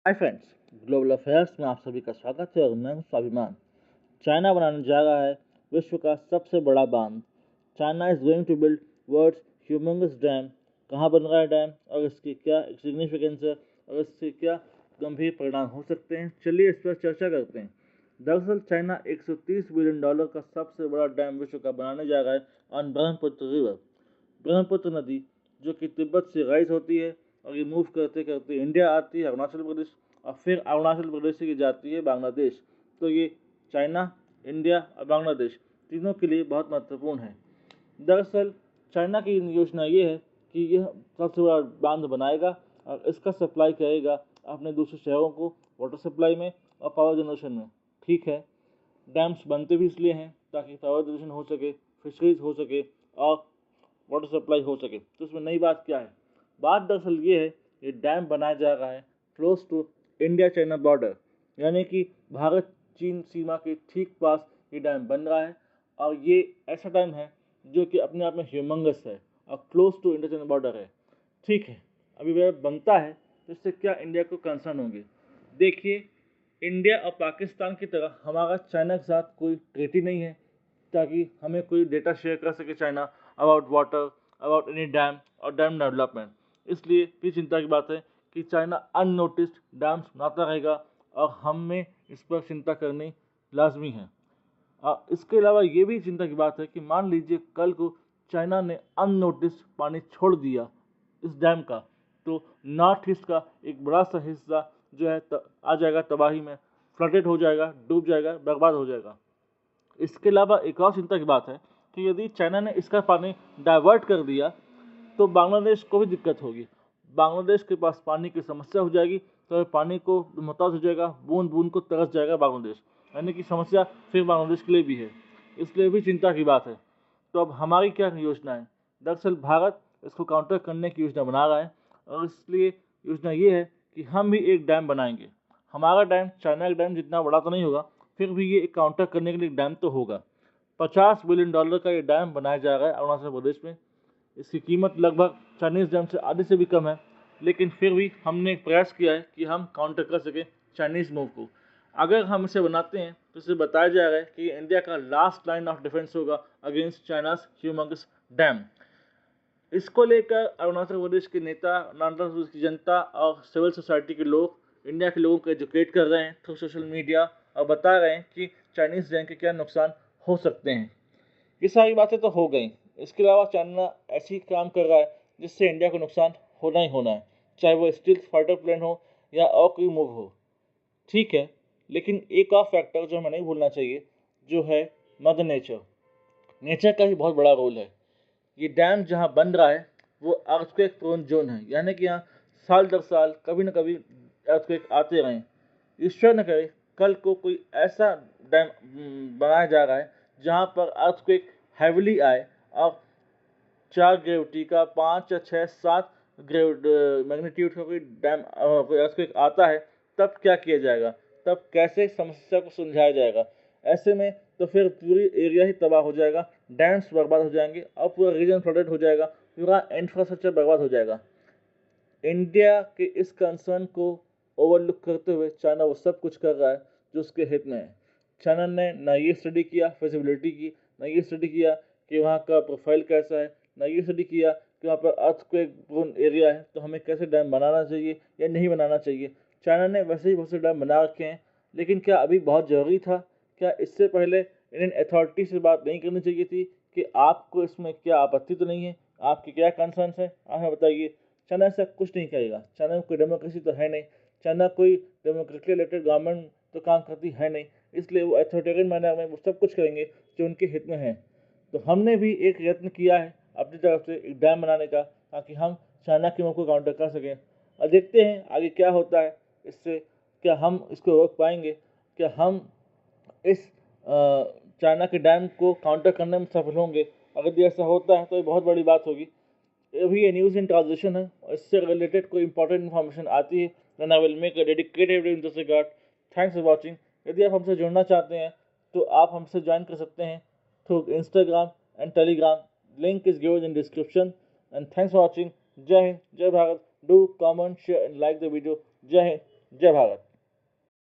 Hi friends, global affairs में आप सभी का स्वागत है और मैं हूं स्वाभिमान। चाइना बनाने जा रहा है विश्व का सबसे बड़ा बांध। China is going to build world's humongous dam. कहाँ बन रहा है डैम और इसकी क्या सिग्निफिकेंस है और इससे क्या गंभीर परिणाम हो सकते हैं, चलिए इस पर चर्चा करते हैं। दरअसल चाइना $130 बिलियन का सबसे बड़ा डैम विश्व का बनाने जा रहा है ऑन ब्रह्मपुत्र रिवर। ब्रह्मपुत्र नदी जो कि तिब्बत से राइज होती है और ये मूव करते करते इंडिया आती है, अरुणाचल प्रदेश, और फिर अरुणाचल प्रदेश से जाती है बांग्लादेश। तो ये चाइना, इंडिया और बांग्लादेश तीनों के लिए बहुत महत्वपूर्ण है। दरअसल चाइना की योजना ये है कि यह सबसे बड़ा बांध बनाएगा और इसका सप्लाई करेगा अपने दूसरे शहरों को वाटर सप्लाई में और पावर जनरेशन में। ठीक है, डैम्स बनते भी इसलिए हैं ताकि पावर जनरेशन हो सके, फिशरीज हो सके और वाटर सप्लाई हो सके। तो इसमें नई बात क्या है? बात दरअसल ये है, ये डैम बनाया जा रहा है close to India China border, यानी कि भारत चीन सीमा के ठीक पास ये डैम बन रहा है। और ये ऐसा डैम है जो कि अपने आप में ह्यूमंगस है और close to India China border है। ठीक है, अभी वह बनता है तो इससे क्या इंडिया को कंसर्न होंगे? देखिए, इंडिया और पाकिस्तान की तरह हमारा चाइना के साथ कोई ट्रीटी नहीं है ताकि हमें कोई डेटा शेयर कर सके China about water, about any damn और डैम डेवलपमेंट। इसलिए भी चिंता की बात है कि चाइना अननोटिस्ड डैम्स बनाता रहेगा और हमें इस पर चिंता करनी लाजमी है। इसके अलावा ये भी चिंता की बात है कि मान लीजिए कल को चाइना ने अननोटिस्ड पानी छोड़ दिया इस डैम का, तो नॉर्थ ईस्ट का एक बड़ा सा हिस्सा जो है आ जाएगा तबाही में, फ्लडेड हो जाएगा, डूब जाएगा, बर्बाद हो जाएगा। इसके अलावा एक और चिंता की बात है कि यदि चाइना ने इसका पानी डाइवर्ट कर दिया तो बांग्लादेश को भी दिक्कत होगी। बांग्लादेश के पास पानी की समस्या हो जाएगी, तो पानी को मोहताज हो जाएगा, बूंद बूंद को तरस जाएगा बांग्लादेश, यानी कि समस्या फिर बांग्लादेश के लिए भी है। इसलिए भी चिंता की बात है। तो अब हमारी क्या योजना है? दरअसल भारत इसको काउंटर करने की योजना बना रहा है और इसलिए योजना ये है कि हम भी एक डैम बनाएंगे। हमारा डैम चाइना का डैम जितना बड़ा तो नहीं होगा, फिर भी ये एक काउंटर करने के लिए डैम तो होगा। $50 बिलियन का ये डैम बनाया जा रहा है अरुणाचल प्रदेश में। इसकी कीमत लगभग चाइनीज़ डैम से आधे से भी कम है, लेकिन फिर भी हमने एक प्रयास किया है कि हम काउंटर कर सकें चाइनीज़ मूव को। अगर हम इसे बनाते हैं तो इसे बताया जा रहा है कि इंडिया का लास्ट लाइन ऑफ डिफेंस होगा अगेंस्ट चाइनाज ह्यूमंगस डैम। इसको लेकर अरुणाचल प्रदेश के नेता, अरुणाचल प्रदेश की जनता और सिविल सोसाइटी के लोग इंडिया के लोगों को एजुकेट कर रहे हैं थ्रू सोशल मीडिया और बता रहे हैं कि चाइनीज़ डैम के क्या नुकसान हो सकते हैं। ये सारी बातें तो हो गई। इसके अलावा चाइना ऐसी काम कर रहा है जिससे इंडिया को नुकसान होना ही होना है, चाहे वो स्टील फाइटर प्लेन हो या और कोई मूव हो। ठीक है, लेकिन एक और फैक्टर जो हमें नहीं भूलना चाहिए, जो है मदर नेचर। नेचर का भी बहुत बड़ा रोल है। ये डैम जहाँ बन रहा है वो अर्थक्वेक प्रोन जोन है, यानी कि यहाँ साल दर साल कभी न कभी अर्थक्वेक आते रहें। ईश्वर न करे कल को कोई ऐसा डैम बनाया जा रहा है जहाँ पर अर्थक्वेक हैविली आए और 4 ग्रेविटी का, 5 या 6, 7 मैग्नीट्यूड का कोई डैम कोई अर्थक्वेक आता है, तब क्या किया जाएगा? तब कैसे समस्या को सुलझाया जाएगा? ऐसे में तो फिर पूरी एरिया ही तबाह हो जाएगा, डैम्स बर्बाद हो जाएंगे और पूरा रीजन फ्लडेड हो जाएगा, पूरा इंफ्रास्ट्रक्चर बर्बाद हो जाएगा। इंडिया के इस कंसर्न को ओवरलुक करते हुए चाइना वो सब कुछ कर रहा है जो उसके हित में है। चाइना ने ना ये स्टडी किया फिजिबिलिटी की, ना ये स्टडी किया कि वहाँ का प्रोफाइल कैसा है, ना ये स्टडी किया कि वहाँ पर अर्थक्वेक प्रोन एरिया है तो हमें कैसे डैम बनाना चाहिए या नहीं बनाना चाहिए। चाइना ने वैसे ही बहुत से डैम बना रखे हैं, लेकिन क्या अभी बहुत ज़रूरी था? क्या इससे पहले इंडियन अथॉरिटी से बात नहीं करनी चाहिए थी कि आपको इसमें क्या आपत्ति तो नहीं है, आपके क्या कंसर्न है, आप हमें बताइए। चाइना ऐसा कुछ नहीं करेगा। चाइना में कोई डेमोक्रेसी तो है नहीं, चाइना कोई डेमोक्रेटिकली इलेक्टेड गवर्नमेंट तो काम करती है नहीं, इसलिए वो अथॉरिटेरियन मैनर में वो सब कुछ करेंगे जो उनके हित में है। तो हमने भी एक यत्न किया है अपनी तरफ से एक डैम बनाने का, ताकि हम चाइना की मुँह को काउंटर कर सकें। और देखते हैं आगे क्या होता है इससे, क्या हम इसको रोक पाएंगे, क्या हम इस चाइना के डैम को काउंटर करने में सफल होंगे। अगर भी ऐसा होता है तो ये बहुत बड़ी बात होगी। अभी ये न्यूज़ इन ट्रांजिशन है और इससे रिलेटेड कोई इंपॉर्टेंट इन्फॉर्मेशन आती है then I will make a dedicated video in this regard. Thanks for watching. यदि आप हमसे जुड़ना चाहते हैं तो आप हमसे ज्वाइन कर सकते हैं through Instagram and Telegram, link is given in description. And thanks for watching. जय हिंद, जय Bharat. Do comment, share and like the video. जय हिंद, जय भारत।